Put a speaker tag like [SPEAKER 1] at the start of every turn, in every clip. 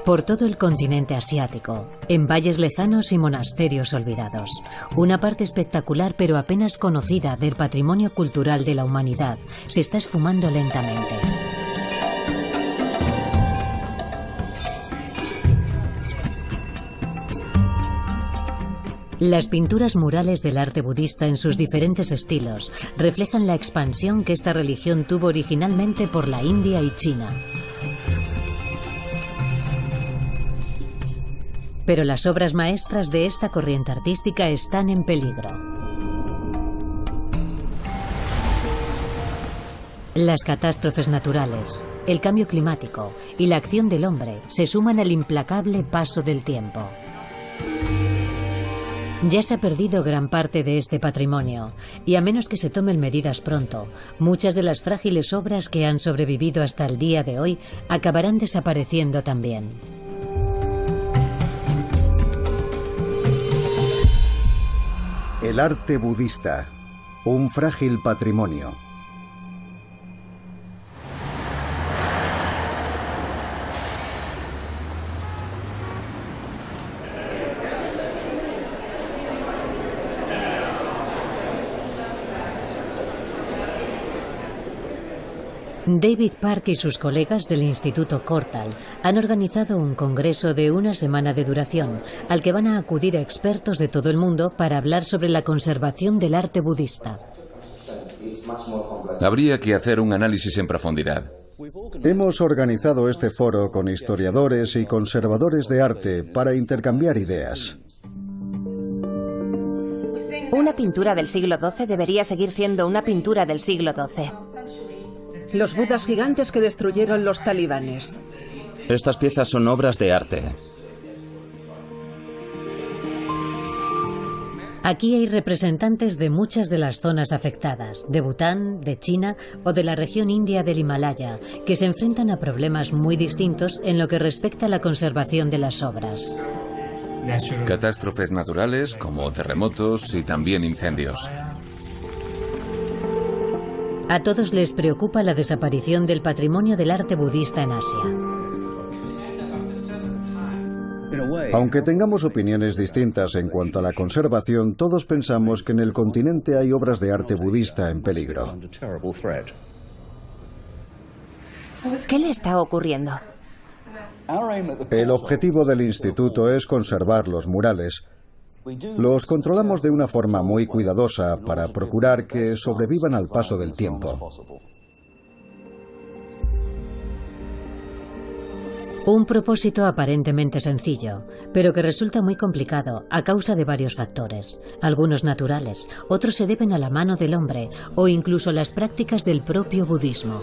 [SPEAKER 1] Por todo el continente asiático, en valles lejanos y monasterios olvidados, una parte espectacular pero apenas conocida del patrimonio cultural de la humanidad se está esfumando lentamente. Las pinturas murales del arte budista en sus diferentes estilos reflejan la expansión que esta religión tuvo originalmente por la India y China. Pero las obras maestras de esta corriente artística están en peligro. Las catástrofes naturales, el cambio climático y la acción del hombre se suman al implacable paso del tiempo. Ya se ha perdido gran parte de este patrimonio, y a menos que se tomen medidas pronto, muchas de las frágiles obras que han sobrevivido hasta el día de hoy acabarán desapareciendo también.
[SPEAKER 2] El arte budista, un frágil patrimonio.
[SPEAKER 1] David Park y sus colegas del Instituto Kortal han organizado un congreso de una semana de duración, al que van a acudir expertos de todo el mundo para hablar sobre la conservación del arte budista.
[SPEAKER 3] Habría que hacer un análisis en profundidad.
[SPEAKER 2] Hemos organizado este foro con historiadores y conservadores de arte para intercambiar ideas.
[SPEAKER 4] Una pintura del siglo XII debería seguir siendo una pintura del siglo XII.
[SPEAKER 5] Los budas gigantes que destruyeron los talibanes.
[SPEAKER 6] Estas piezas son obras de arte.
[SPEAKER 1] Aquí hay representantes de muchas de las zonas afectadas, de Bután, de China o de la región india del Himalaya, que se enfrentan a problemas muy distintos en lo que respecta a la conservación de las obras.
[SPEAKER 3] Catástrofes naturales como terremotos y también incendios.
[SPEAKER 1] A todos les preocupa la desaparición del patrimonio del arte budista en Asia.
[SPEAKER 2] Aunque tengamos opiniones distintas en cuanto a la conservación, todos pensamos que en el continente hay obras de arte budista en peligro.
[SPEAKER 4] ¿Qué le está ocurriendo?
[SPEAKER 2] El objetivo del instituto es conservar los murales. Los controlamos de una forma muy cuidadosa para procurar que sobrevivan al paso del tiempo.
[SPEAKER 1] Un propósito aparentemente sencillo, pero que resulta muy complicado a causa de varios factores. Algunos naturales, otros se deben a la mano del hombre o incluso a las prácticas del propio budismo.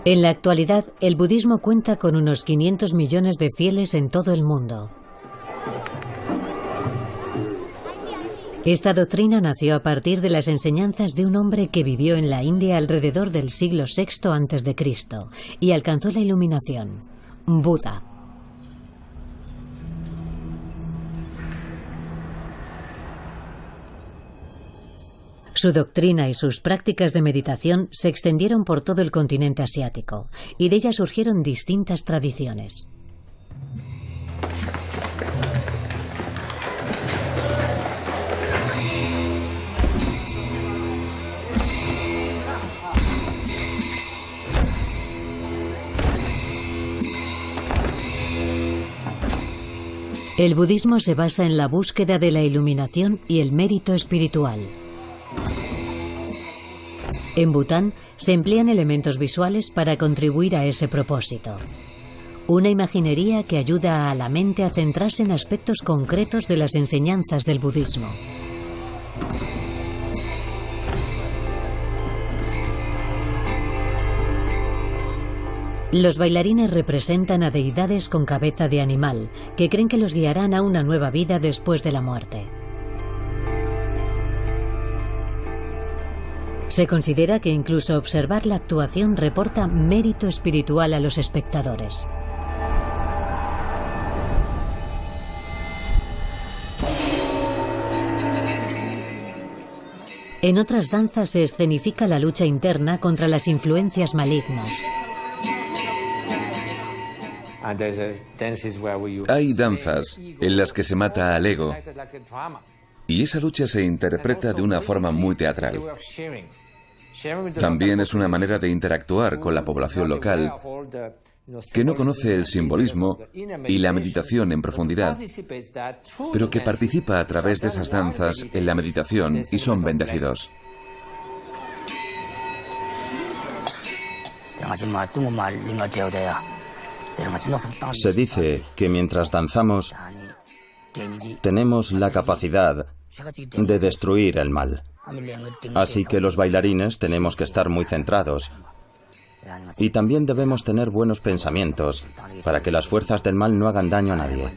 [SPEAKER 1] En la actualidad, el budismo cuenta con unos 500 millones de fieles en todo el mundo. Esta doctrina nació a partir de las enseñanzas de un hombre que vivió en la India alrededor del siglo VI a.C. y alcanzó la iluminación: Buda. Su doctrina y sus prácticas de meditación se extendieron por todo el continente asiático, y de ellas surgieron distintas tradiciones. El budismo se basa en la búsqueda de la iluminación y el mérito espiritual. En Bután se emplean elementos visuales para contribuir a ese propósito. Una imaginería que ayuda a la mente a centrarse en aspectos concretos de las enseñanzas del budismo. Los bailarines representan a deidades con cabeza de animal, que creen que los guiarán a una nueva vida después de la muerte. Se considera que incluso observar la actuación reporta mérito espiritual a los espectadores. En otras danzas se escenifica la lucha interna contra las influencias malignas.
[SPEAKER 3] Hay danzas en las que se mata al ego y esa lucha se interpreta de una forma muy teatral. También es una manera de interactuar con la población local que no conoce el simbolismo y la meditación en profundidad, pero que participa a través de esas danzas en la meditación y son bendecidos.
[SPEAKER 6] Se dice que mientras danzamos tenemos la capacidad de destruir el mal. Así que los bailarines tenemos que estar muy centrados. Y también debemos tener buenos pensamientos para que las fuerzas del mal no hagan daño a nadie.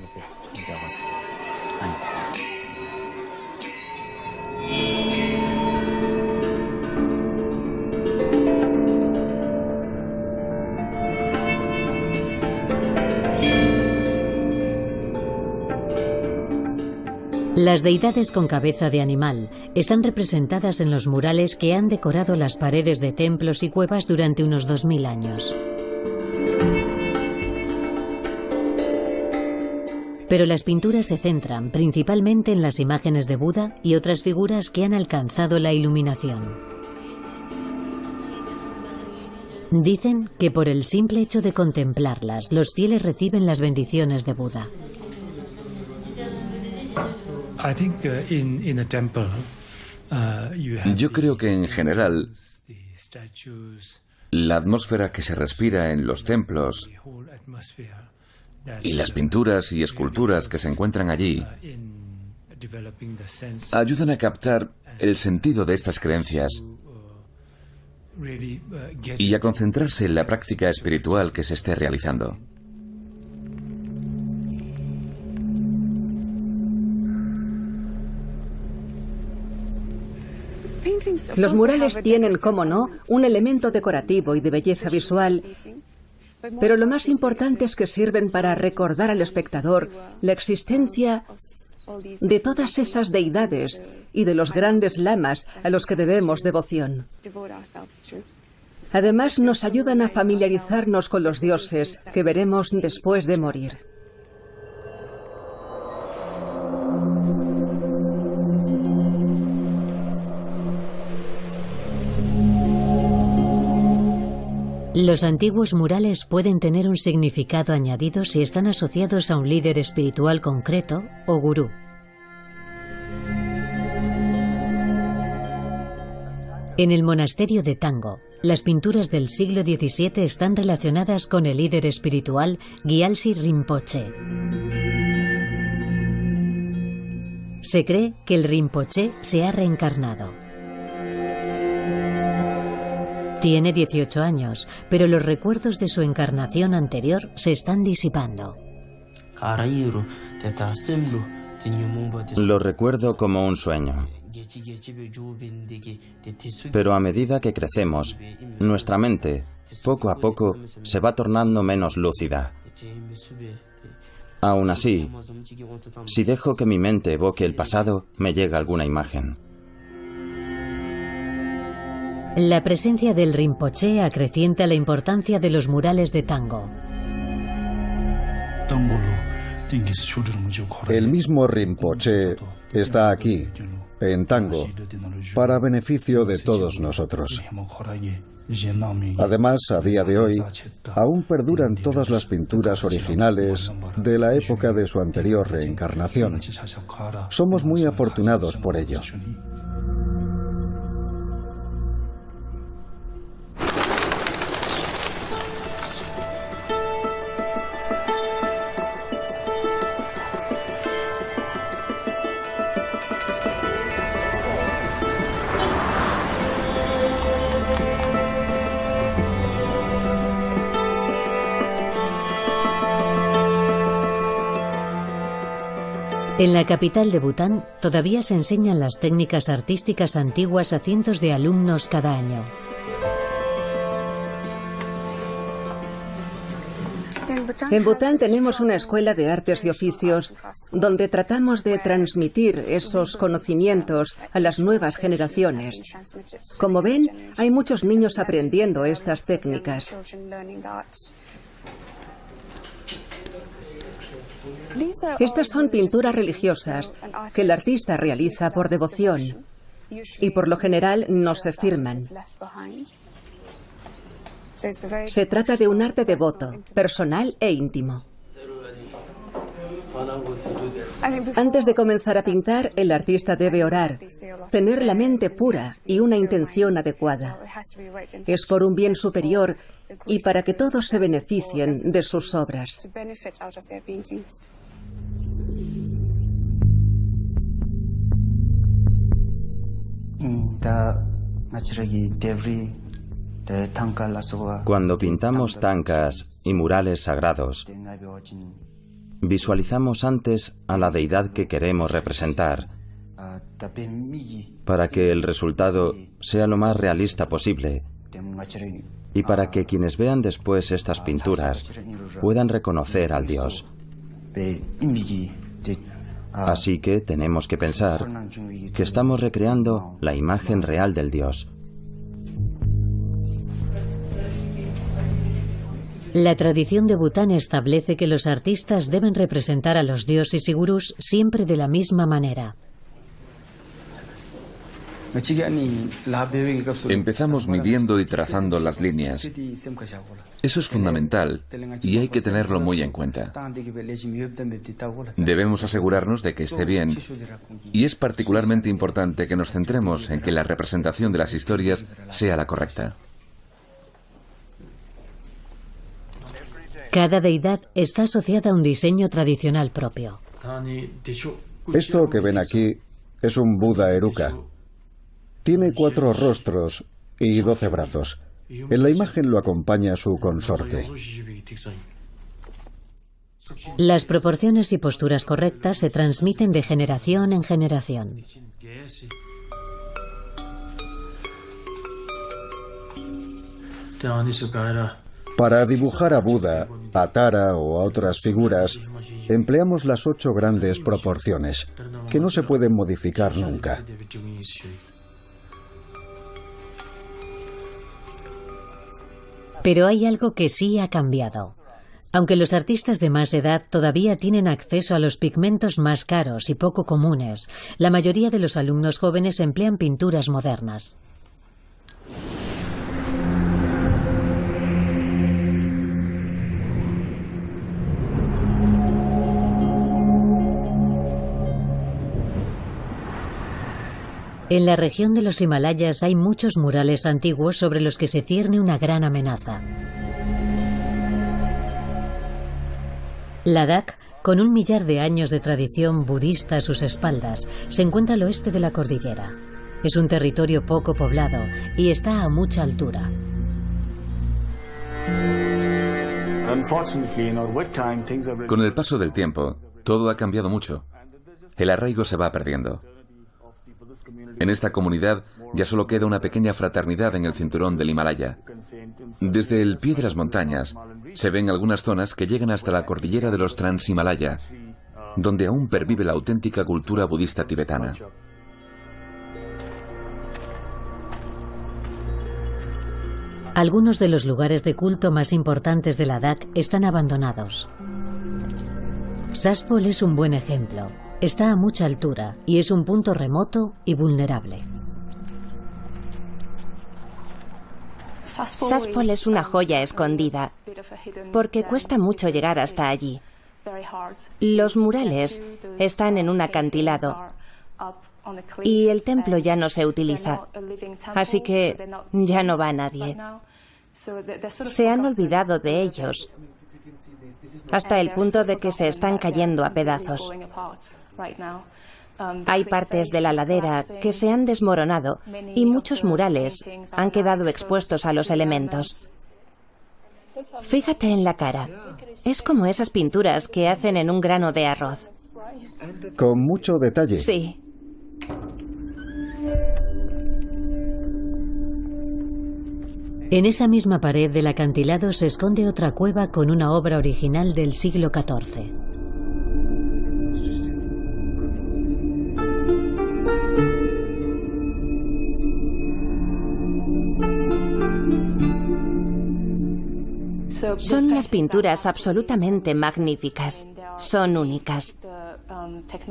[SPEAKER 1] Las deidades con cabeza de animal están representadas en los murales que han decorado las paredes de templos y cuevas durante unos 2000 años. Pero las pinturas se centran principalmente en las imágenes de Buda y otras figuras que han alcanzado la iluminación. Dicen que por el simple hecho de contemplarlas, los fieles reciben las bendiciones de Buda.
[SPEAKER 3] Yo creo que en general la atmósfera que se respira en los templos y las pinturas y esculturas que se encuentran allí ayudan a captar el sentido de estas creencias y a concentrarse en la práctica espiritual que se esté realizando.
[SPEAKER 5] Los murales tienen, como no, un elemento decorativo y de belleza visual, pero lo más importante es que sirven para recordar al espectador la existencia de todas esas deidades y de los grandes lamas a los que debemos devoción. Además, nos ayudan a familiarizarnos con los dioses que veremos después de morir.
[SPEAKER 1] Los antiguos murales pueden tener un significado añadido si están asociados a un líder espiritual concreto o gurú. En el monasterio de Tango, las pinturas del siglo XVII están relacionadas con el líder espiritual Gyaltsen Rinpoche. Se cree que el Rinpoche se ha reencarnado. Tiene 18 años, pero los recuerdos de su encarnación anterior se están disipando.
[SPEAKER 6] Lo recuerdo como un sueño. Pero a medida que crecemos, nuestra mente, poco a poco, se va tornando menos lúcida. Aún así, si dejo que mi mente evoque el pasado, me llega alguna imagen.
[SPEAKER 1] La presencia del Rinpoche acrecienta la importancia de los murales de Tango.
[SPEAKER 2] El mismo Rinpoche está aquí, en Tango, para beneficio de todos nosotros. Además, a día de hoy, aún perduran todas las pinturas originales de la época de su anterior reencarnación. Somos muy afortunados por ello.
[SPEAKER 1] En la capital de Bután todavía se enseñan las técnicas artísticas antiguas a cientos de alumnos cada año.
[SPEAKER 5] En Bután tenemos una escuela de artes y oficios donde tratamos de transmitir esos conocimientos a las nuevas generaciones. Como ven, hay muchos niños aprendiendo estas técnicas. Estas son pinturas religiosas que el artista realiza por devoción y por lo general no se firman. Se trata de un arte devoto, personal e íntimo. Antes de comenzar a pintar, el artista debe orar, tener la mente pura y una intención adecuada. Es por un bien superior y para que todos se beneficien de sus obras.
[SPEAKER 6] Cuando pintamos tankas y murales sagrados, visualizamos antes a la deidad que queremos representar, para que el resultado sea lo más realista posible y para que quienes vean después estas pinturas puedan reconocer al Dios. Así que tenemos que pensar que estamos recreando la imagen real del Dios.
[SPEAKER 1] La tradición de Bután establece que los artistas deben representar a los dioses y gurús siempre de la misma manera.
[SPEAKER 3] Empezamos midiendo y trazando las líneas. Eso es fundamental y hay que tenerlo muy en cuenta. Debemos asegurarnos de que esté bien y es particularmente importante que nos centremos en que la representación de las historias sea la correcta.
[SPEAKER 1] Cada deidad está asociada a un diseño tradicional propio.
[SPEAKER 2] Esto que ven aquí es un Buda Eruka. Tiene 4 rostros y 12 brazos. En la imagen lo acompaña su consorte.
[SPEAKER 1] Las proporciones y posturas correctas se transmiten de generación en generación.
[SPEAKER 2] Para dibujar a Buda, a Tara o a otras figuras, empleamos las 8 grandes proporciones, que no se pueden modificar nunca.
[SPEAKER 1] Pero hay algo que sí ha cambiado. Aunque los artistas de más edad todavía tienen acceso a los pigmentos más caros y poco comunes, la mayoría de los alumnos jóvenes emplean pinturas modernas. En la región de los Himalayas hay muchos murales antiguos sobre los que se cierne una gran amenaza. Ladakh, con 1 millar de años de tradición budista a sus espaldas, se encuentra al oeste de la cordillera. Es un territorio poco poblado y está a mucha altura.
[SPEAKER 3] Con el paso del tiempo, todo ha cambiado mucho. El arraigo se va perdiendo. En esta comunidad ya solo queda una pequeña fraternidad en el cinturón del Himalaya. Desde el pie de las montañas se ven algunas zonas que llegan hasta la cordillera de los Transhimalaya, donde aún pervive la auténtica cultura budista tibetana.
[SPEAKER 1] Algunos de los lugares de culto más importantes de Ladakh están abandonados. Saspol es un buen ejemplo. Está a mucha altura y es un punto remoto y vulnerable.
[SPEAKER 4] Saspol es una joya escondida, porque cuesta mucho llegar hasta allí. Los murales están en un acantilado y el templo ya no se utiliza, así que ya no va nadie. Se han olvidado de ellos, hasta el punto de que se están cayendo a pedazos. Hay partes de la ladera que se han desmoronado y muchos murales han quedado expuestos a los elementos. Fíjate en la cara. Es como esas pinturas que hacen en un grano de arroz.
[SPEAKER 2] Con mucho detalle.
[SPEAKER 4] Sí.
[SPEAKER 1] En esa misma pared del acantilado se esconde otra cueva con una obra original del siglo XIV.
[SPEAKER 4] Son unas pinturas absolutamente magníficas. Son únicas.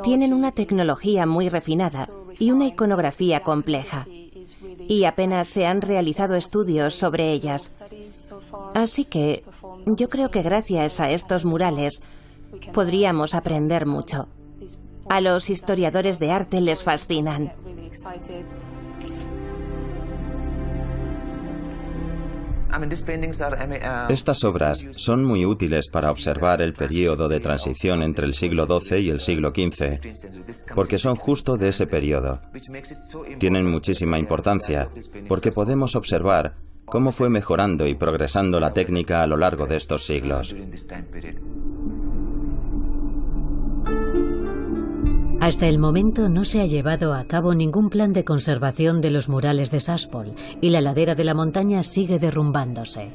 [SPEAKER 4] Tienen una tecnología muy refinada y una iconografía compleja. Y apenas se han realizado estudios sobre ellas. Así que yo creo que gracias a estos murales podríamos aprender mucho. A los historiadores de arte les fascinan.
[SPEAKER 6] Estas obras son muy útiles para observar el período de transición entre el siglo XII y el siglo XV, porque son justo de ese período. Tienen muchísima importancia, porque podemos observar cómo fue mejorando y progresando la técnica a lo largo de estos siglos.
[SPEAKER 1] Hasta el momento no se ha llevado a cabo ningún plan de conservación de los murales de Saspol y la ladera de la montaña sigue derrumbándose.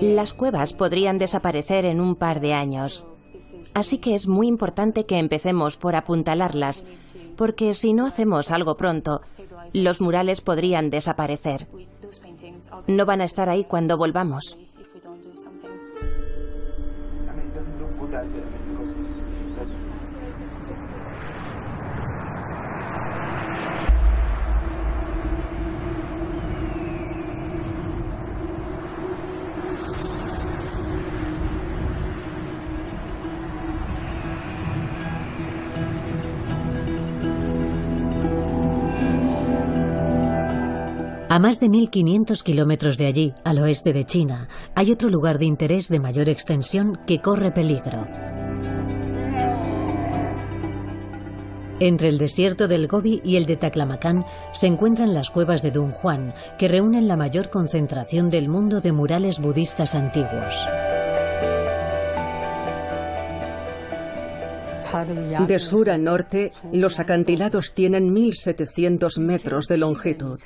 [SPEAKER 4] Las cuevas podrían desaparecer en un par de años. Así que es muy importante que empecemos por apuntalarlas, porque si no hacemos algo pronto, los murales podrían desaparecer. No van a estar ahí cuando volvamos.
[SPEAKER 1] A más de 1.500 kilómetros de allí, al oeste de China, hay otro lugar de interés de mayor extensión que corre peligro. Entre el desierto del Gobi y el de Taklamakan se encuentran las cuevas de Dunhuang, que reúnen la mayor concentración del mundo de murales budistas antiguos.
[SPEAKER 5] De sur a norte, los acantilados tienen 1.700 metros de longitud.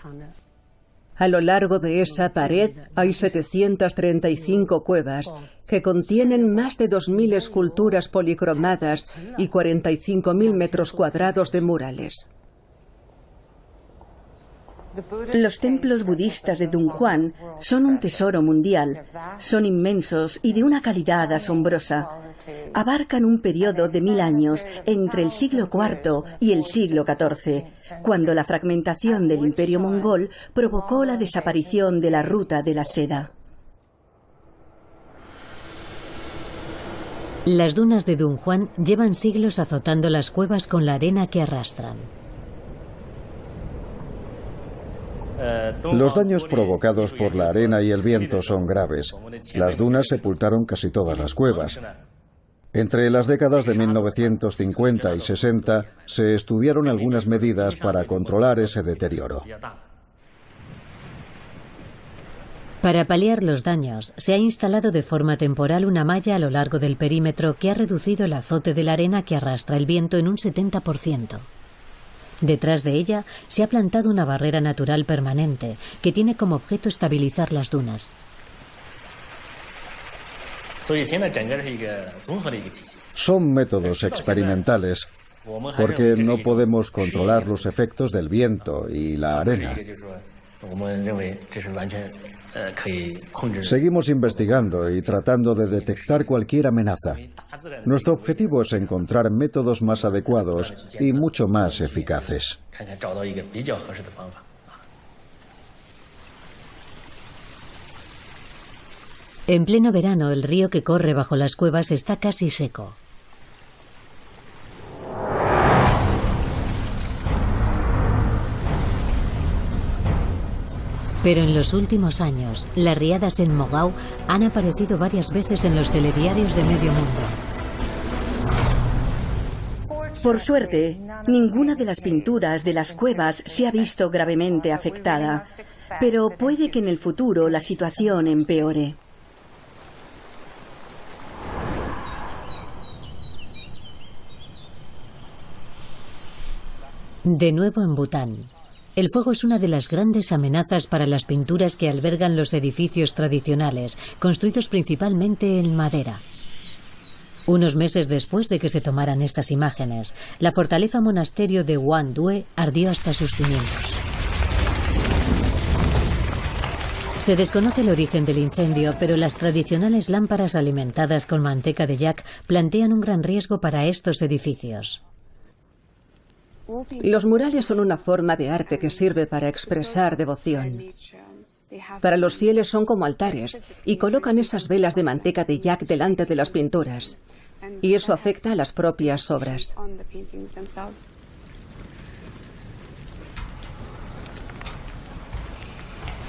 [SPEAKER 5] A lo largo de esa pared hay 735 cuevas que contienen más de 2.000 esculturas policromadas y 45.000 metros cuadrados de murales.
[SPEAKER 7] Los templos budistas de Dunhuang son un tesoro mundial. Son inmensos y de una calidad asombrosa. Abarcan un periodo de 1000 años entre el siglo IV y el siglo XIV, cuando la fragmentación del Imperio mongol provocó la desaparición de la ruta de la seda.
[SPEAKER 1] Las dunas de Dunhuang llevan siglos azotando las cuevas con la arena que arrastran.
[SPEAKER 2] Los daños provocados por la arena y el viento son graves. Las dunas sepultaron casi todas las cuevas. Entre las décadas de 1950 y 60 se estudiaron algunas medidas para controlar ese deterioro.
[SPEAKER 1] Para paliar los daños, se ha instalado de forma temporal una malla a lo largo del perímetro que ha reducido el azote de la arena que arrastra el viento en un 70%. Detrás de ella se ha plantado una barrera natural permanente que tiene como objeto estabilizar las dunas.
[SPEAKER 2] Son métodos experimentales porque no podemos controlar los efectos del viento y la arena. Seguimos investigando y tratando de detectar cualquier amenaza. Nuestro objetivo es encontrar métodos más adecuados y mucho más eficaces.
[SPEAKER 1] En pleno verano, el río que corre bajo las cuevas está casi seco. Pero en los últimos años, las riadas en Mogao han aparecido varias veces en los telediarios de medio mundo.
[SPEAKER 7] Por suerte, ninguna de las pinturas de las cuevas se ha visto gravemente afectada, pero puede que en el futuro la situación empeore.
[SPEAKER 1] De nuevo en Bután. El fuego es una de las grandes amenazas para las pinturas que albergan los edificios tradicionales, construidos principalmente en madera. Unos meses después de que se tomaran estas imágenes, la fortaleza monasterio de Wang Due ardió hasta sus cimientos. Se desconoce el origen del incendio, pero las tradicionales lámparas alimentadas con manteca de yak plantean un gran riesgo para estos edificios.
[SPEAKER 5] Los murales son una forma de arte que sirve para expresar devoción. Para los fieles son como altares y colocan esas velas de manteca de yak delante de las pinturas. Y eso afecta a las propias obras.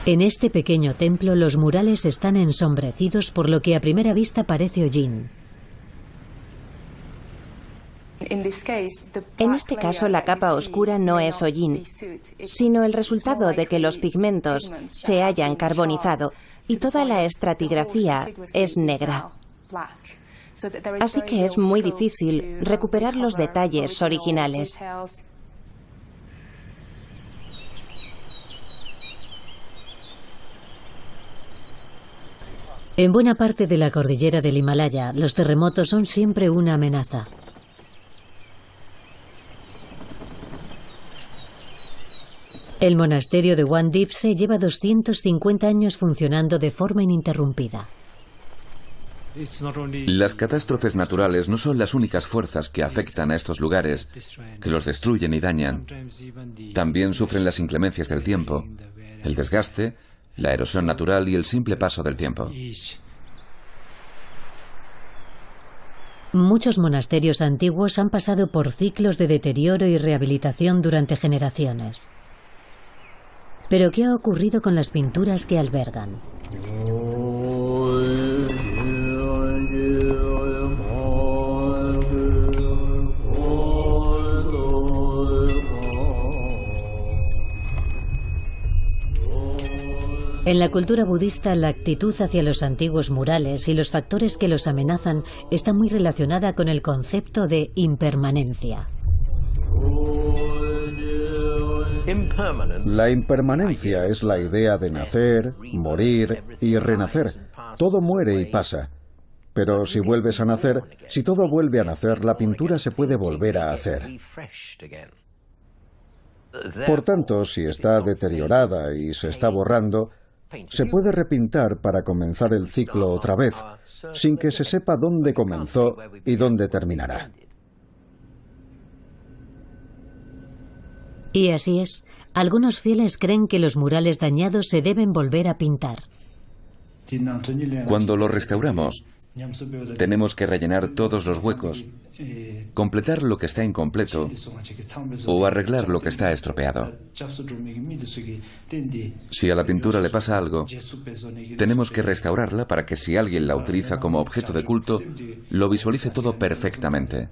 [SPEAKER 1] En este pequeño templo los murales están ensombrecidos por lo que a primera vista parece hollín.
[SPEAKER 4] En este caso, la capa oscura no es hollín, sino el resultado de que los pigmentos se hayan carbonizado y toda la estratigrafía es negra. Así que es muy difícil recuperar los detalles originales.
[SPEAKER 1] En buena parte de la cordillera del Himalaya, los terremotos son siempre una amenaza. El monasterio de Wang Dipse lleva 250 años funcionando de forma ininterrumpida.
[SPEAKER 3] Las catástrofes naturales no son las únicas fuerzas que afectan a estos lugares, que los destruyen y dañan. También sufren las inclemencias del tiempo, el desgaste, la erosión natural y el simple paso del tiempo.
[SPEAKER 1] Muchos monasterios antiguos han pasado por ciclos de deterioro y rehabilitación durante generaciones. Pero ¿qué ha ocurrido con las pinturas que albergan? En la cultura budista, la actitud hacia los antiguos murales y los factores que los amenazan está muy relacionada con el concepto de impermanencia.
[SPEAKER 2] La impermanencia es la idea de nacer, morir y renacer. Todo muere y pasa. Pero si vuelves a nacer, si todo vuelve a nacer, la pintura se puede volver a hacer. Por tanto, si está deteriorada y se está borrando, se puede repintar para comenzar el ciclo otra vez, sin que se sepa dónde comenzó y dónde terminará.
[SPEAKER 1] Y así es, algunos fieles creen que los murales dañados se deben volver a pintar.
[SPEAKER 3] Cuando los restauramos, tenemos que rellenar todos los huecos, completar lo que está incompleto o arreglar lo que está estropeado. Si a la pintura le pasa algo, tenemos que restaurarla para que si alguien la utiliza como objeto de culto, lo visualice todo perfectamente.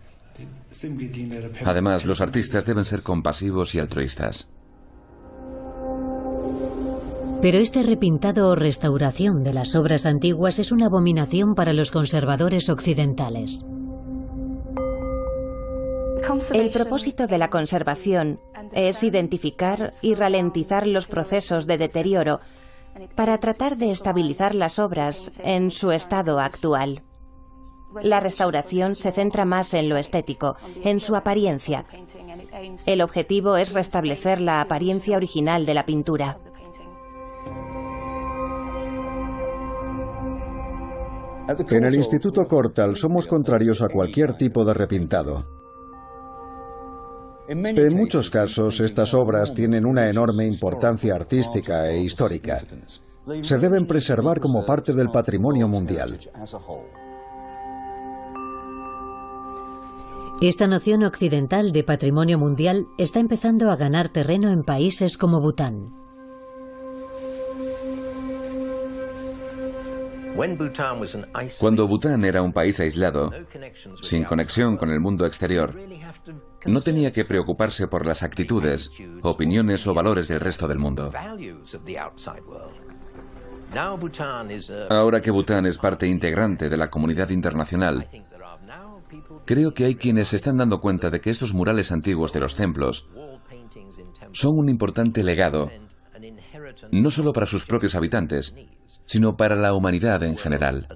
[SPEAKER 3] Además, los artistas deben ser compasivos y altruistas.
[SPEAKER 1] Pero este repintado o restauración de las obras antiguas es una abominación para los conservadores occidentales.
[SPEAKER 4] El propósito de la conservación es identificar y ralentizar los procesos de deterioro para tratar de estabilizar las obras en su estado actual. La restauración se centra más en lo estético, en su apariencia. El objetivo es restablecer la apariencia original de la pintura.
[SPEAKER 2] En el Instituto Kortal somos contrarios a cualquier tipo de repintado. En muchos casos, estas obras tienen una enorme importancia artística e histórica. Se deben preservar como parte del patrimonio mundial.
[SPEAKER 1] Esta noción occidental de patrimonio mundial está empezando a ganar terreno en países como Bután.
[SPEAKER 3] Cuando Bután era un país aislado, sin conexión con el mundo exterior, no tenía que preocuparse por las actitudes, opiniones o valores del resto del mundo. Ahora que Bután es parte integrante de la comunidad internacional, creo que hay quienes se están dando cuenta de que estos murales antiguos de los templos son un importante legado, no solo para sus propios habitantes, sino para la humanidad en general.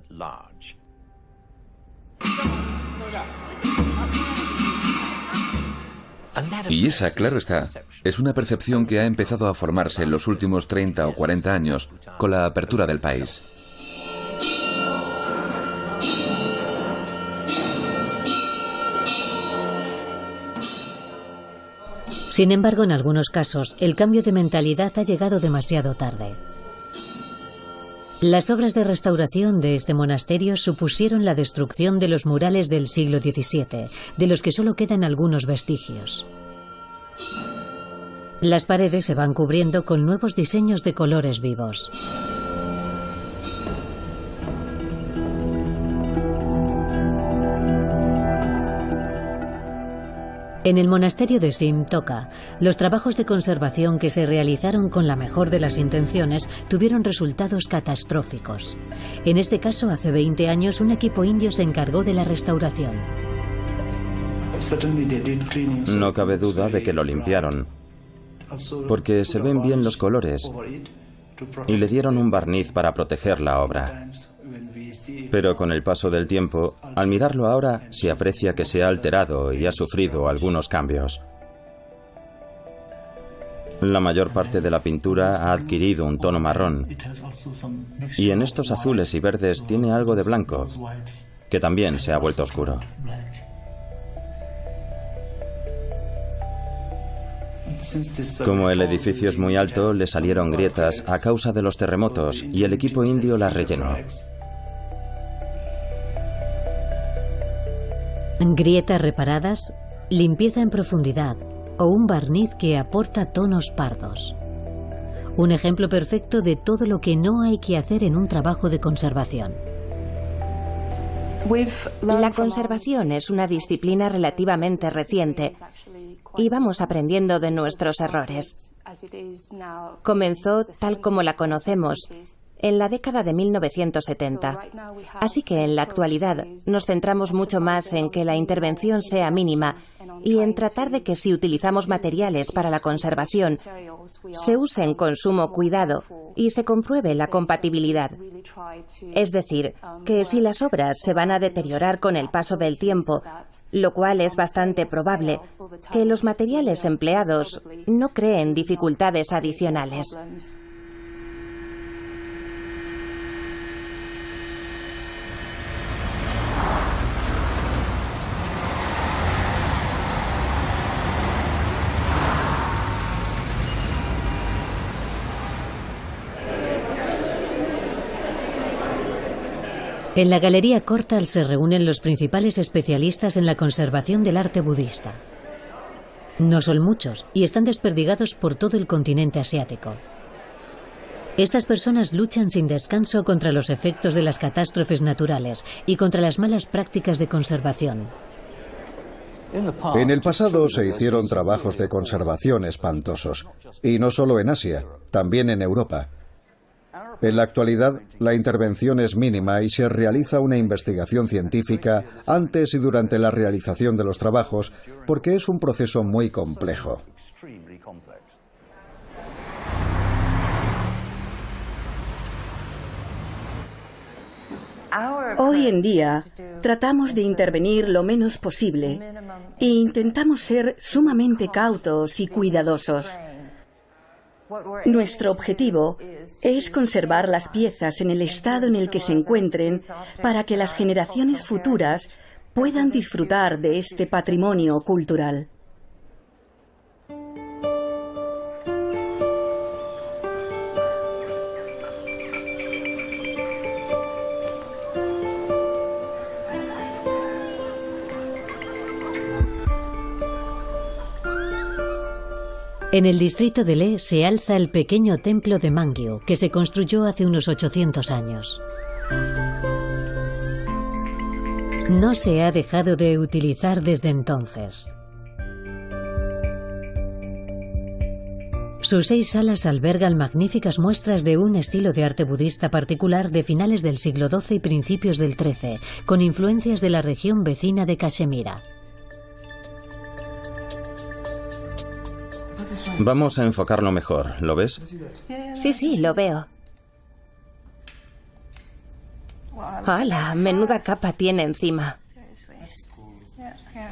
[SPEAKER 3] Y esa, claro está, es una percepción que ha empezado a formarse en los últimos 30 o 40 años con la apertura del país.
[SPEAKER 1] Sin embargo, en algunos casos, el cambio de mentalidad ha llegado demasiado tarde. Las obras de restauración de este monasterio supusieron la destrucción de los murales del siglo XVII, de los que solo quedan algunos vestigios. Las paredes se van cubriendo con nuevos diseños de colores vivos. En el monasterio de Simtoka, los trabajos de conservación que se realizaron con la mejor de las intenciones tuvieron resultados catastróficos. En este caso, hace 20 años, un equipo indio se encargó de la restauración.
[SPEAKER 6] No cabe duda de que lo limpiaron, porque se ven bien los colores y le dieron un barniz para proteger la obra. Pero con el paso del tiempo, al mirarlo ahora, se aprecia que se ha alterado y ha sufrido algunos cambios. La mayor parte de la pintura ha adquirido un tono marrón, y en estos azules y verdes tiene algo de blanco, que también se ha vuelto oscuro. Como el edificio es muy alto, le salieron grietas a causa de los terremotos y el equipo indio las rellenó.
[SPEAKER 1] Grietas reparadas, limpieza en profundidad o un barniz que aporta tonos pardos. Un ejemplo perfecto de todo lo que no hay que hacer en un trabajo de conservación.
[SPEAKER 4] La conservación es una disciplina relativamente reciente y vamos aprendiendo de nuestros errores. Comenzó, tal como la conocemos, en la década de 1970. Así que en la actualidad nos centramos mucho más en que la intervención sea mínima y en tratar de que si utilizamos materiales para la conservación, se usen con sumo cuidado y se compruebe la compatibilidad. Es decir, que si las obras se van a deteriorar con el paso del tiempo, lo cual es bastante probable, que los materiales empleados no creen dificultades adicionales.
[SPEAKER 1] En la Galería Kortal se reúnen los principales especialistas en la conservación del arte budista. No son muchos y están desperdigados por todo el continente asiático. Estas personas luchan sin descanso contra los efectos de las catástrofes naturales y contra las malas prácticas de conservación.
[SPEAKER 2] En el pasado se hicieron trabajos de conservación espantosos, y no solo en Asia, también en Europa. En la actualidad, la intervención es mínima y se realiza una investigación científica antes y durante la realización de los trabajos, porque es un proceso muy complejo.
[SPEAKER 7] Hoy en día, tratamos de intervenir lo menos posible e intentamos ser sumamente cautos y cuidadosos. Nuestro objetivo es conservar las piezas en el estado en el que se encuentren para que las generaciones futuras puedan disfrutar de este patrimonio cultural.
[SPEAKER 1] En el distrito de Leh se alza el pequeño templo de Mangyu, que se construyó hace unos 800 años. No se ha dejado de utilizar desde entonces. Sus 6 salas albergan magníficas muestras de un estilo de arte budista particular de finales del siglo XII y principios del XIII, con influencias de la región vecina de Cachemira.
[SPEAKER 6] Vamos a enfocarlo mejor, ¿lo ves?
[SPEAKER 4] Sí, lo veo. ¡Hala! Menuda capa tiene encima.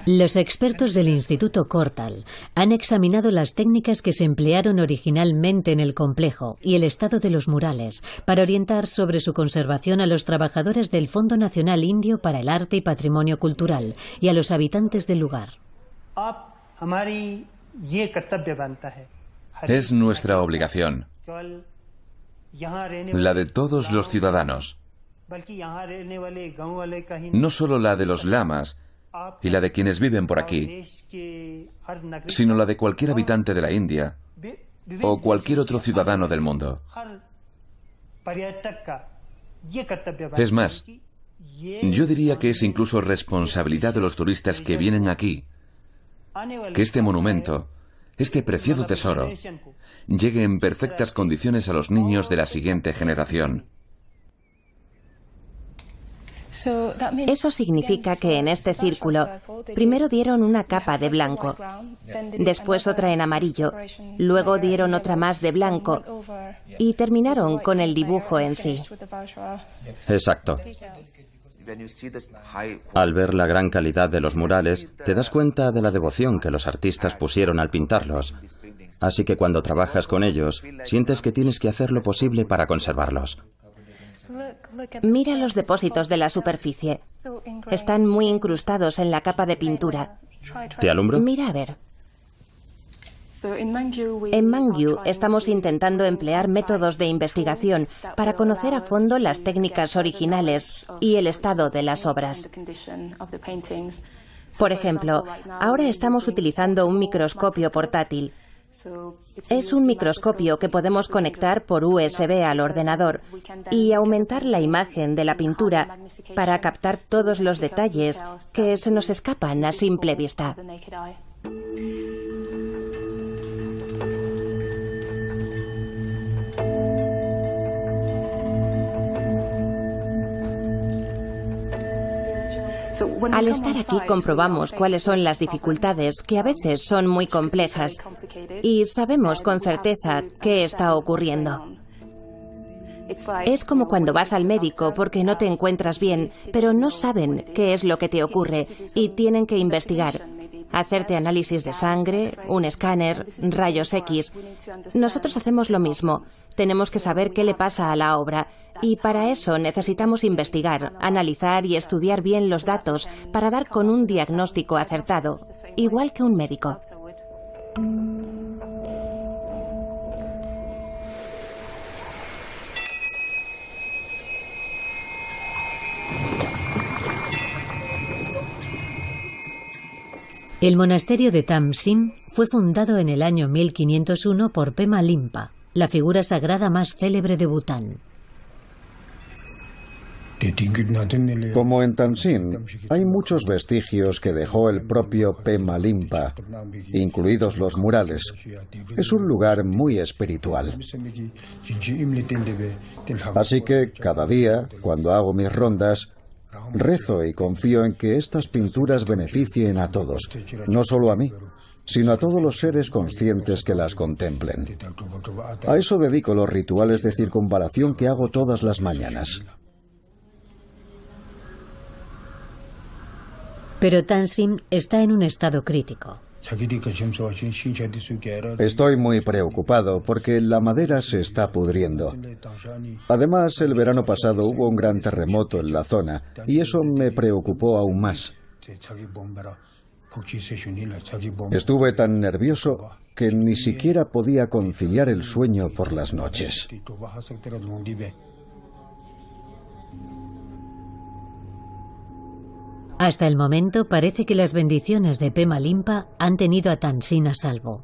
[SPEAKER 1] Los expertos del Instituto Kortal han examinado las técnicas que se emplearon originalmente en el complejo y el estado de los murales para orientar sobre su conservación a los trabajadores del Fondo Nacional Indio para el Arte y Patrimonio Cultural y a los habitantes del lugar.
[SPEAKER 3] Es nuestra obligación, la de todos los ciudadanos, no solo la de los lamas y la de quienes viven por aquí, sino la de cualquier habitante de la India o cualquier otro ciudadano del mundo. Es más, yo diría que es incluso responsabilidad de los turistas que vienen aquí que este monumento, este preciado tesoro, llegue en perfectas condiciones a los niños de la siguiente generación.
[SPEAKER 4] Eso significa que en este círculo primero dieron una capa de blanco, después otra en amarillo, luego dieron otra más de blanco y terminaron con el dibujo en sí.
[SPEAKER 6] Exacto. Al ver la gran calidad de los murales, te das cuenta de la devoción que los artistas pusieron al pintarlos. Así que cuando trabajas con ellos, sientes que tienes que hacer lo posible para conservarlos.
[SPEAKER 4] Mira los depósitos de la superficie. Están muy incrustados en la capa de pintura.
[SPEAKER 6] ¿Te alumbro?
[SPEAKER 4] Mira a ver. En Mangyu estamos intentando emplear métodos de investigación para conocer a fondo las técnicas originales y el estado de las obras. Por ejemplo, ahora estamos utilizando un microscopio portátil. Es un microscopio que podemos conectar por USB al ordenador y aumentar la imagen de la pintura para captar todos los detalles que se nos escapan a simple vista. Al estar aquí comprobamos cuáles son las dificultades, que a veces son muy complejas, y sabemos con certeza qué está ocurriendo. Es como cuando vas al médico porque no te encuentras bien, pero no saben qué es lo que te ocurre y tienen que investigar. Hacerte análisis de sangre, un escáner, rayos X. Nosotros hacemos lo mismo. Tenemos que saber qué le pasa a la obra. Y para eso necesitamos investigar, analizar y estudiar bien los datos para dar con un diagnóstico acertado, igual que un médico.
[SPEAKER 1] El monasterio de Tam Sim fue fundado en el año 1501 por Pema Limpa, la figura sagrada más célebre de Bután.
[SPEAKER 2] Como en Tansin, hay muchos vestigios que dejó el propio Pema Limpa, incluidos los murales. Es un lugar muy espiritual. Así que cada día, cuando hago mis rondas, rezo y confío en que estas pinturas beneficien a todos, no solo a mí, sino a todos los seres conscientes que las contemplen. A eso dedico los rituales de circunvalación que hago todas las mañanas.
[SPEAKER 1] Pero Tansim está en un estado crítico.
[SPEAKER 2] Estoy muy preocupado porque la madera se está pudriendo. Además, el verano pasado hubo un gran terremoto en la zona y eso me preocupó aún más. Estuve tan nervioso que ni siquiera podía conciliar el sueño por las noches.
[SPEAKER 1] Hasta el momento parece que las bendiciones de Pema Limpa han tenido a Tansin a salvo.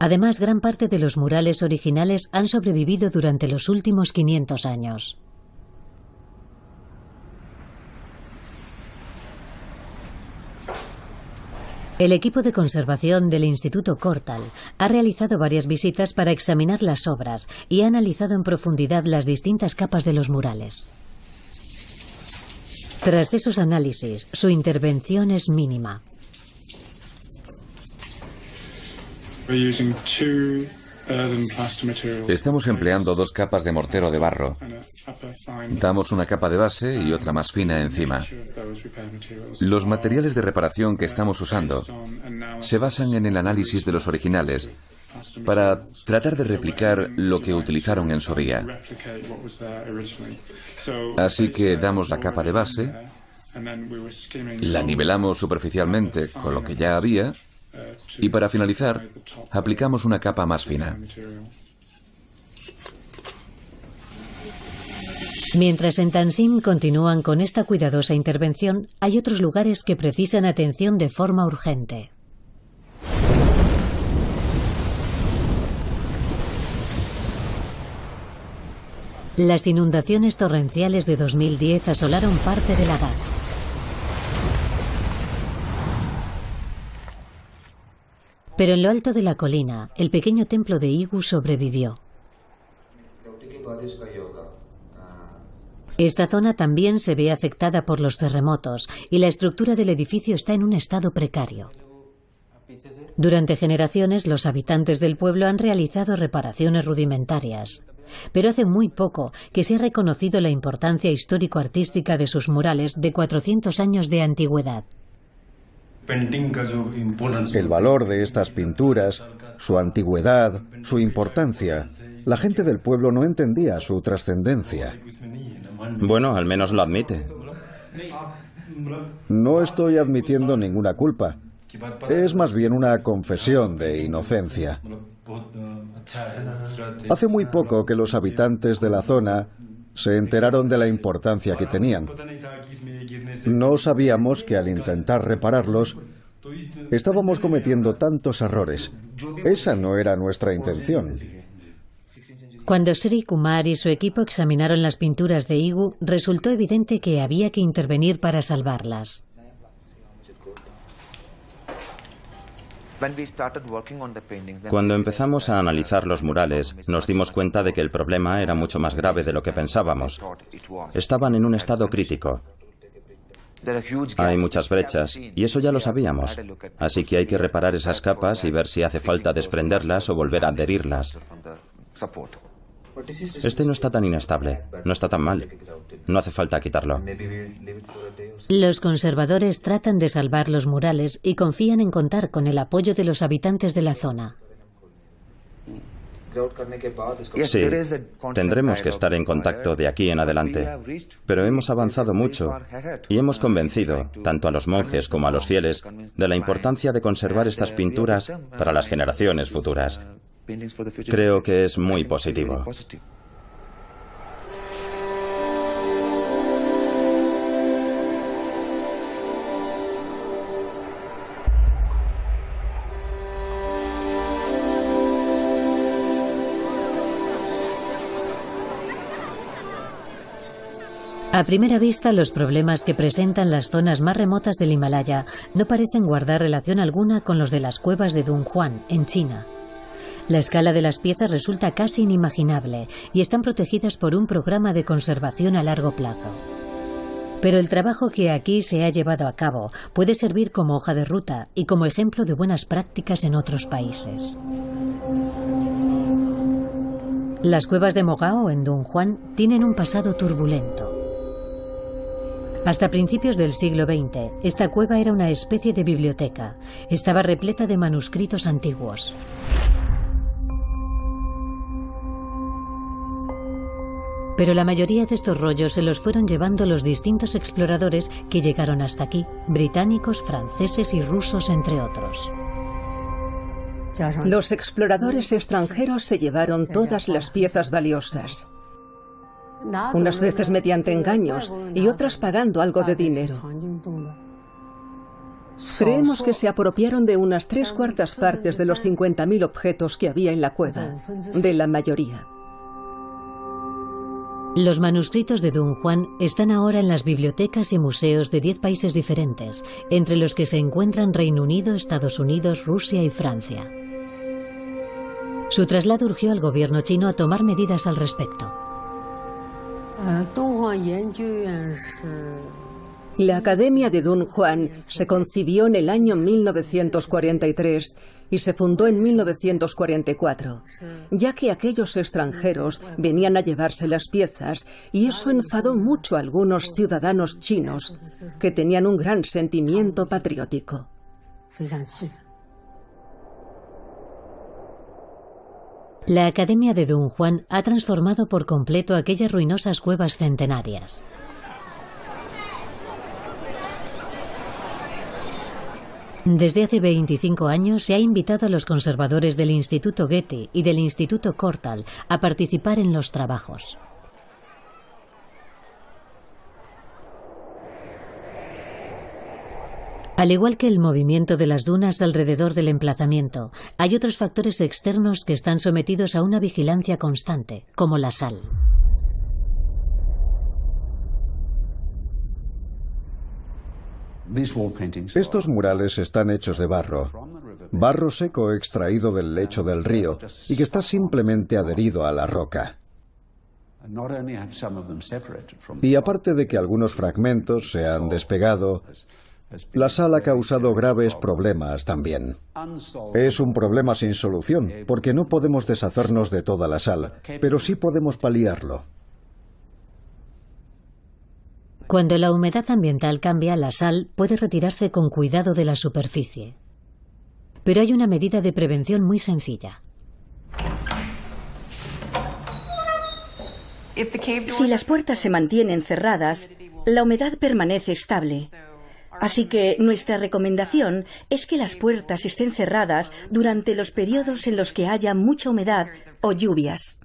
[SPEAKER 1] Además, gran parte de los murales originales han sobrevivido durante los últimos 500 años. El equipo de conservación del Instituto Kortal ha realizado varias visitas para examinar las obras y ha analizado en profundidad las distintas capas de los murales. Tras esos análisis, su intervención es mínima.
[SPEAKER 3] Estamos empleando 2 capas de mortero de barro. Damos una capa de base y otra más fina encima. Los materiales de reparación que estamos usando se basan en el análisis de los originales para tratar de replicar lo que utilizaron en su día. Así que damos la capa de base, la nivelamos superficialmente con lo que ya había y para finalizar aplicamos una capa más fina.
[SPEAKER 1] Mientras en Tanzim continúan con esta cuidadosa intervención, hay otros lugares que precisan atención de forma urgente. Las inundaciones torrenciales de 2010 asolaron parte de Ladakh. Pero en lo alto de la colina, el pequeño templo de Igu sobrevivió. Esta zona también se ve afectada por los terremotos y la estructura del edificio está en un estado precario. Durante generaciones, los habitantes del pueblo han realizado reparaciones rudimentarias, pero hace muy poco que se ha reconocido la importancia histórico-artística de sus murales de 400 años de antigüedad.
[SPEAKER 2] El valor de estas pinturas, su antigüedad, su importancia. La gente del pueblo no entendía su trascendencia.
[SPEAKER 6] Bueno, al menos lo admite.
[SPEAKER 2] No estoy admitiendo ninguna culpa. Es más bien una confesión de inocencia. Hace muy poco que los habitantes de la zona se enteraron de la importancia que tenían. No sabíamos que al intentar repararlos, estábamos cometiendo tantos errores. Esa no era nuestra intención.
[SPEAKER 1] Cuando Sri Kumar y su equipo examinaron las pinturas de Igu, resultó evidente que había que intervenir para salvarlas.
[SPEAKER 6] Cuando empezamos a analizar los murales, nos dimos cuenta de que el problema era mucho más grave de lo que pensábamos. Estaban en un estado crítico. Hay muchas brechas, y eso ya lo sabíamos. Así que hay que reparar esas capas y ver si hace falta desprenderlas o volver a adherirlas. Este no está tan inestable, no está tan mal. No hace falta quitarlo.
[SPEAKER 1] Los conservadores tratan de salvar los murales y confían en contar con el apoyo de los habitantes de la zona.
[SPEAKER 6] Sí, tendremos que estar en contacto de aquí en adelante, pero hemos avanzado mucho y hemos convencido tanto a los monjes como a los fieles de la importancia de conservar estas pinturas para las generaciones futuras. Creo que es muy positivo.
[SPEAKER 1] A primera vista, los problemas que presentan las zonas más remotas del Himalaya no parecen guardar relación alguna con los de las cuevas de Dunhuang, en China. La escala de las piezas resulta casi inimaginable y están protegidas por un programa de conservación a largo plazo. Pero el trabajo que aquí se ha llevado a cabo puede servir como hoja de ruta y como ejemplo de buenas prácticas en otros países. Las cuevas de Mogao, en Dunhuang, tienen un pasado turbulento. Hasta principios del siglo XX, esta cueva era una especie de biblioteca. Estaba repleta de manuscritos antiguos. Pero la mayoría de estos rollos se los fueron llevando los distintos exploradores que llegaron hasta aquí, británicos, franceses y rusos, entre otros.
[SPEAKER 5] Los exploradores extranjeros se llevaron todas las piezas valiosas. Unas veces mediante engaños y otras pagando algo de dinero. Creemos que se apropiaron de unas 3/4 partes de los 50.000 objetos que había en la cueva, de la mayoría.
[SPEAKER 1] Los manuscritos de Dunhuang están ahora en las bibliotecas y museos de 10 países diferentes, entre los que se encuentran Reino Unido, Estados Unidos, Rusia y Francia. Su traslado urgió al gobierno chino a tomar medidas al respecto.
[SPEAKER 5] La Academia de Dunhuang se concibió en el año 1943 y se fundó en 1944, ya que aquellos extranjeros venían a llevarse las piezas y eso enfadó mucho a algunos ciudadanos chinos que tenían un gran sentimiento patriótico.
[SPEAKER 1] La Academia de Dunhuang ha transformado por completo aquellas ruinosas cuevas centenarias. Desde hace 25 años se ha invitado a los conservadores del Instituto Goethe y del Instituto Kortal a participar en los trabajos. Al igual que el movimiento de las dunas alrededor del emplazamiento, hay otros factores externos que están sometidos a una vigilancia constante, como la sal.
[SPEAKER 2] Estos murales están hechos de barro seco extraído del lecho del río y que está simplemente adherido a la roca. Y aparte de que algunos fragmentos se han despegado, la sal ha causado graves problemas también. Es un problema sin solución, porque no podemos deshacernos de toda la sal, pero sí podemos paliarlo.
[SPEAKER 1] Cuando la humedad ambiental cambia, la sal puede retirarse con cuidado de la superficie. Pero hay una medida de prevención muy sencilla.
[SPEAKER 7] Si las puertas se mantienen cerradas, la humedad permanece estable. Así que nuestra recomendación es que las puertas estén cerradas durante los periodos en los que haya mucha humedad o lluvias.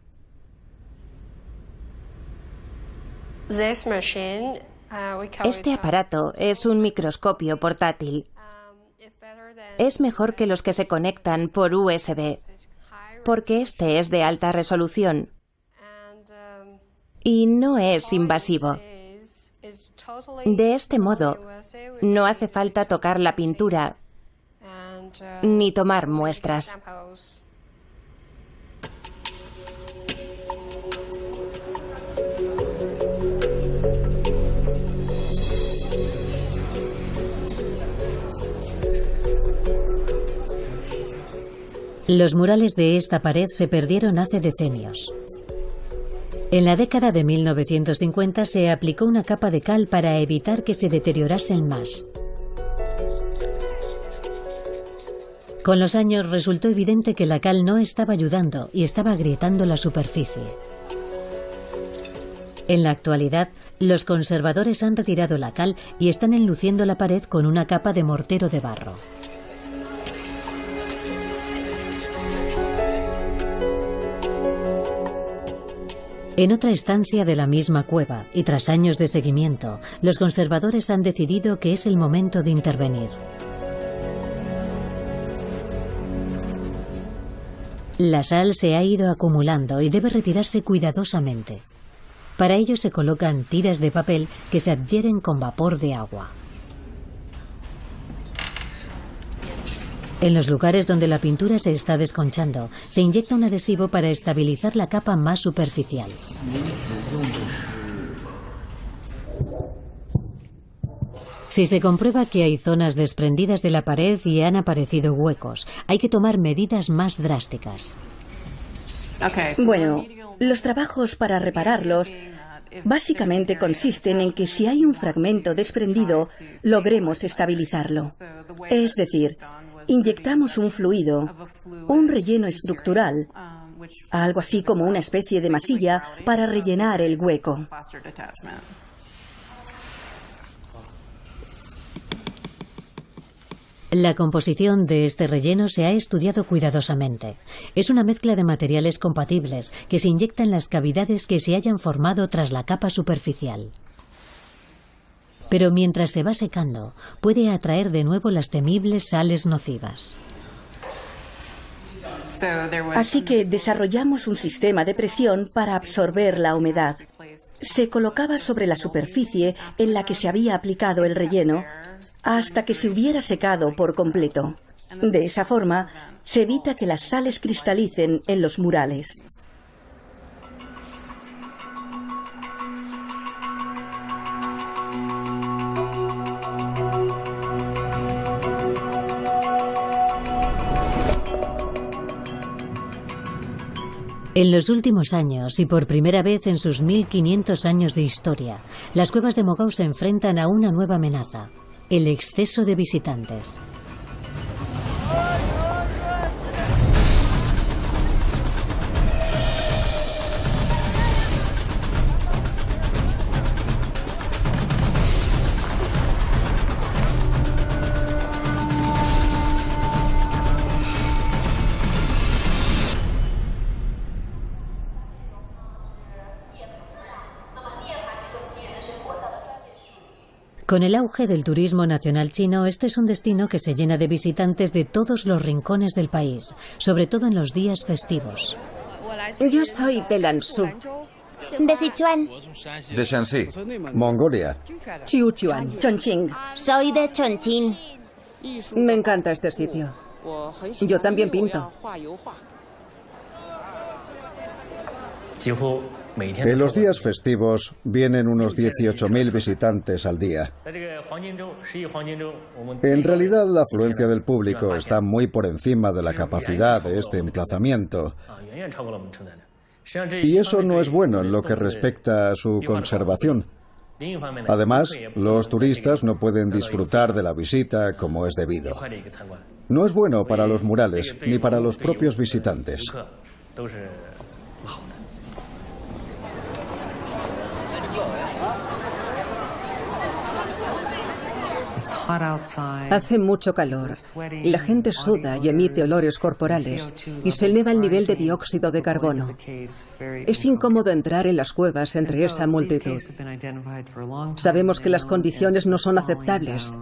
[SPEAKER 4] Este aparato es un microscopio portátil. Es mejor que los que se conectan por USB, porque este es de alta resolución y no es invasivo. De este modo, no hace falta tocar la pintura ni tomar muestras.
[SPEAKER 1] Los murales de esta pared se perdieron hace decenios. En la década de 1950 se aplicó una capa de cal para evitar que se deteriorasen más. Con los años resultó evidente que la cal no estaba ayudando y estaba agrietando la superficie. En la actualidad, los conservadores han retirado la cal y están enluciendo la pared con una capa de mortero de barro. En otra estancia de la misma cueva, y tras años de seguimiento, los conservadores han decidido que es el momento de intervenir. La sal se ha ido acumulando y debe retirarse cuidadosamente. Para ello se colocan tiras de papel que se adhieren con vapor de agua. En los lugares donde la pintura se está desconchando, se inyecta un adhesivo para estabilizar la capa más superficial. Si se comprueba que hay zonas desprendidas de la pared y han aparecido huecos, hay que tomar medidas más drásticas.
[SPEAKER 7] Bueno, los trabajos para repararlos básicamente consisten en que si hay un fragmento desprendido, logremos estabilizarlo. Es decir, inyectamos un fluido, un relleno estructural, algo así como una especie de masilla para rellenar el hueco.
[SPEAKER 1] La composición de este relleno se ha estudiado cuidadosamente. Es una mezcla de materiales compatibles que se inyectan en las cavidades que se hayan formado tras la capa superficial. Pero mientras se va secando, puede atraer de nuevo las temibles sales nocivas.
[SPEAKER 7] Así que desarrollamos un sistema de presión para absorber la humedad. Se colocaba sobre la superficie en la que se había aplicado el relleno hasta que se hubiera secado por completo. De esa forma, se evita que las sales cristalicen en los murales.
[SPEAKER 1] En los últimos años, y por primera vez en sus 1500 años de historia, las cuevas de Mogao se enfrentan a una nueva amenaza: el exceso de visitantes. Con el auge del turismo nacional chino, este es un destino que se llena de visitantes de todos los rincones del país, sobre todo en los días festivos.
[SPEAKER 5] Yo soy de Lanzhou.
[SPEAKER 8] De Sichuan.
[SPEAKER 3] De Shanxi.
[SPEAKER 2] Mongolia.
[SPEAKER 5] Sichuan.
[SPEAKER 7] Chongqing.
[SPEAKER 8] Soy de Chongqing.
[SPEAKER 5] Me encanta este sitio. Yo también pinto.
[SPEAKER 2] En los días festivos vienen unos 18.000 visitantes al día. En realidad, la afluencia del público está muy por encima de la capacidad de este emplazamiento. Y eso no es bueno en lo que respecta a su conservación. Además, los turistas no pueden disfrutar de la visita como es debido. No es bueno para los murales ni para los propios visitantes.
[SPEAKER 5] Hace mucho calor. La gente suda y emite olores corporales y se eleva el nivel de dióxido de carbono. Es incómodo entrar en las cuevas entre esa multitud. Sabemos que las condiciones no son aceptables.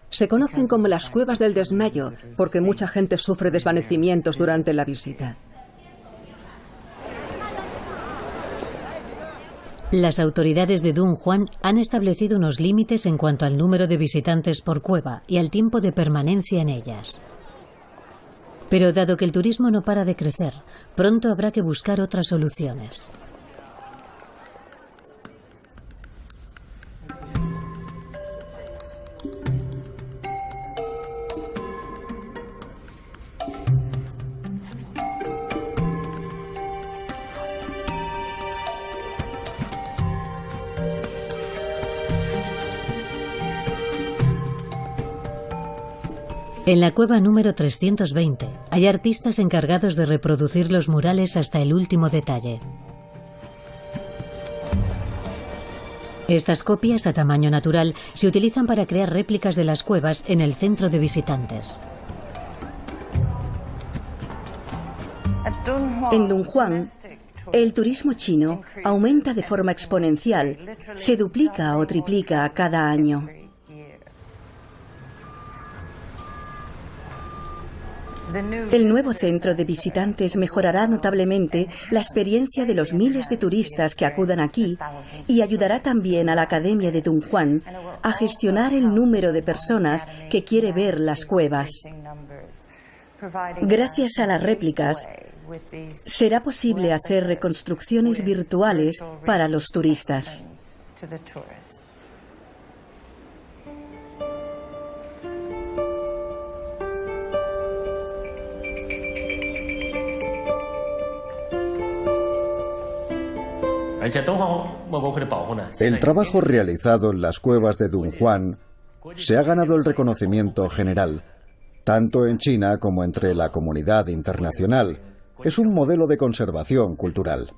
[SPEAKER 5] Se conocen como las cuevas del desmayo porque mucha gente sufre desvanecimientos durante la visita.
[SPEAKER 1] Las autoridades de Dunhuang han establecido unos límites en cuanto al número de visitantes por cueva y al tiempo de permanencia en ellas. Pero dado que el turismo no para de crecer, pronto habrá que buscar otras soluciones. En la cueva número 320 hay artistas encargados de reproducir los murales hasta el último detalle. Estas copias a tamaño natural se utilizan para crear réplicas de las cuevas en el centro de visitantes.
[SPEAKER 7] En Dunhuang, el turismo chino aumenta de forma exponencial, se duplica o triplica cada año. El nuevo centro de visitantes mejorará notablemente la experiencia de los miles de turistas que acudan aquí y ayudará también a la Academia de Dunhuang a gestionar el número de personas que quiere ver las cuevas. Gracias a las réplicas, será posible hacer reconstrucciones virtuales para los turistas.
[SPEAKER 2] El trabajo realizado en las cuevas de Dunhuang se ha ganado el reconocimiento general, tanto en China como entre la comunidad internacional. Es un modelo de conservación cultural.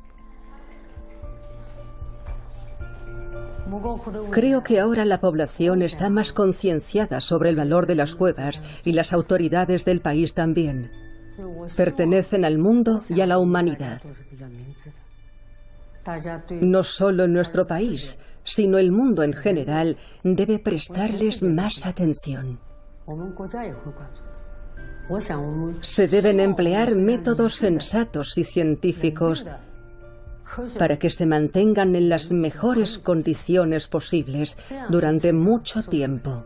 [SPEAKER 5] Creo que ahora la población está más concienciada sobre el valor de las cuevas y las autoridades del país también. Pertenecen al mundo y a la humanidad. No solo en nuestro país, sino el mundo en general debe prestarles más atención. Se deben emplear métodos sensatos y científicos para que se mantengan en las mejores condiciones posibles durante mucho tiempo.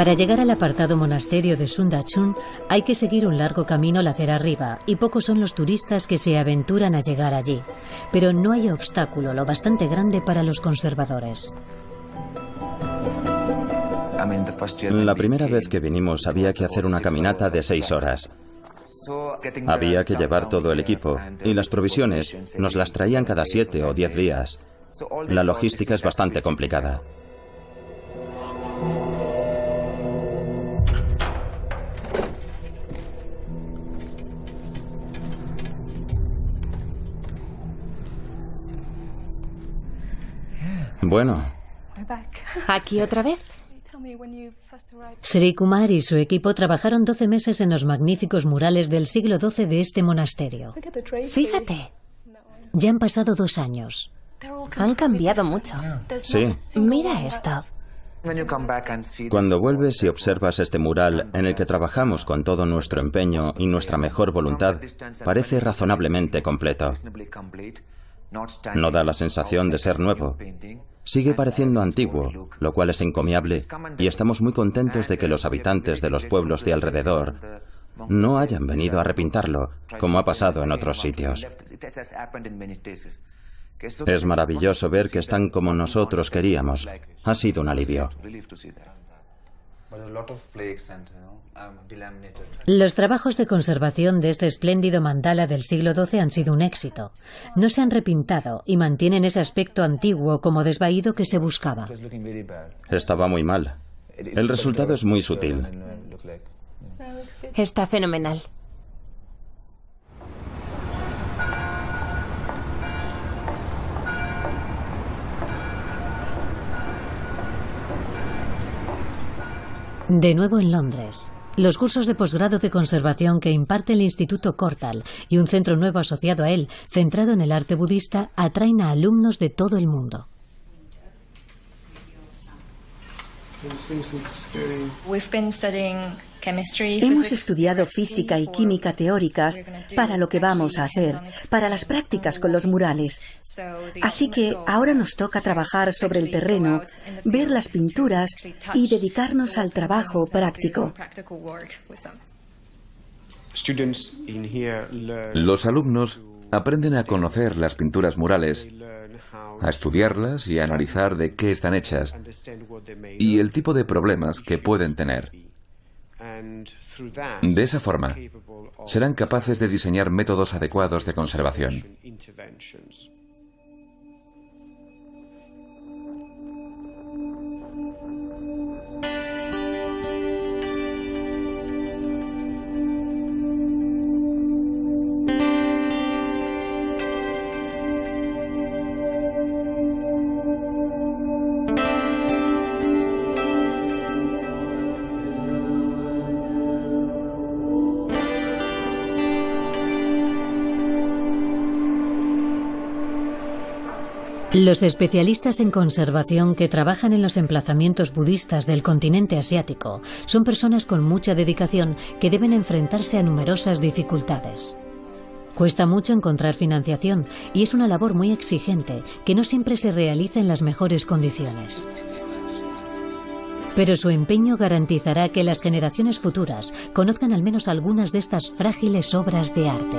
[SPEAKER 1] Para llegar al apartado monasterio de Sundachun hay que seguir un largo camino ladera arriba y pocos son los turistas que se aventuran a llegar allí. Pero no hay obstáculo lo bastante grande para los conservadores.
[SPEAKER 6] La primera vez que vinimos había que hacer una caminata de 6 horas. Había que llevar todo el equipo y las provisiones nos las traían cada 7 o 10 días. La logística es bastante complicada. Bueno.
[SPEAKER 4] ¿Aquí otra vez?
[SPEAKER 1] Sri Kumar y su equipo trabajaron 12 meses en los magníficos murales del siglo XII de este monasterio.
[SPEAKER 4] Fíjate.
[SPEAKER 1] Ya han pasado 2 años.
[SPEAKER 4] Han cambiado mucho.
[SPEAKER 6] Sí.
[SPEAKER 4] Mira esto.
[SPEAKER 6] Cuando vuelves y observas este mural en el que trabajamos con todo nuestro empeño y nuestra mejor voluntad, parece razonablemente completo. No da la sensación de ser nuevo. Sigue pareciendo antiguo, lo cual es encomiable, y estamos muy contentos de que los habitantes de los pueblos de alrededor no hayan venido a repintarlo, como ha pasado en otros sitios. Es maravilloso ver que están como nosotros queríamos. Ha sido un alivio.
[SPEAKER 1] Los trabajos de conservación de este espléndido mandala del siglo XII han sido un éxito. No se han repintado y mantienen ese aspecto antiguo como desvaído que se buscaba.
[SPEAKER 6] Estaba muy mal. El resultado es muy sutil.
[SPEAKER 4] Está fenomenal.
[SPEAKER 1] De nuevo en Londres. Los cursos de posgrado de conservación que imparte el Instituto Kortal y un centro nuevo asociado a él, centrado en el arte budista, atraen a alumnos de todo el mundo.
[SPEAKER 7] Hemos estudiado física y química teóricas para lo que vamos a hacer, para las prácticas con los murales. Así que ahora nos toca trabajar sobre el terreno, ver las pinturas y dedicarnos al trabajo práctico.
[SPEAKER 3] Los alumnos aprenden a conocer las pinturas murales, a estudiarlas y a analizar de qué están hechas y el tipo de problemas que pueden tener. De esa forma, serán capaces de diseñar métodos adecuados de conservación.
[SPEAKER 1] Los especialistas en conservación que trabajan en los emplazamientos budistas del continente asiático son personas con mucha dedicación que deben enfrentarse a numerosas dificultades. Cuesta mucho encontrar financiación y es una labor muy exigente que no siempre se realiza en las mejores condiciones. Pero su empeño garantizará que las generaciones futuras conozcan al menos algunas de estas frágiles obras de arte.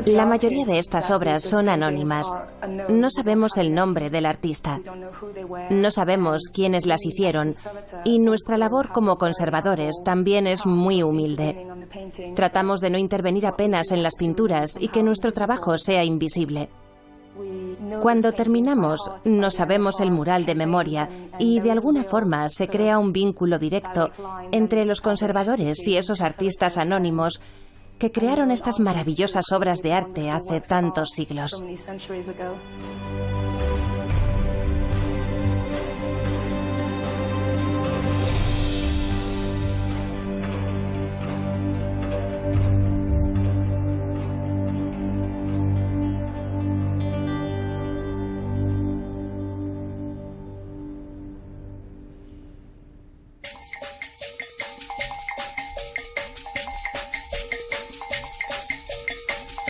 [SPEAKER 4] La mayoría de estas obras son anónimas. No sabemos el nombre del artista. No sabemos quiénes las hicieron. Y nuestra labor como conservadores también es muy humilde. Tratamos de no intervenir apenas en las pinturas y que nuestro trabajo sea invisible. Cuando terminamos, nos sabemos el mural de memoria y de alguna forma se crea un vínculo directo entre los conservadores y esos artistas anónimos que crearon estas maravillosas obras de arte hace tantos siglos.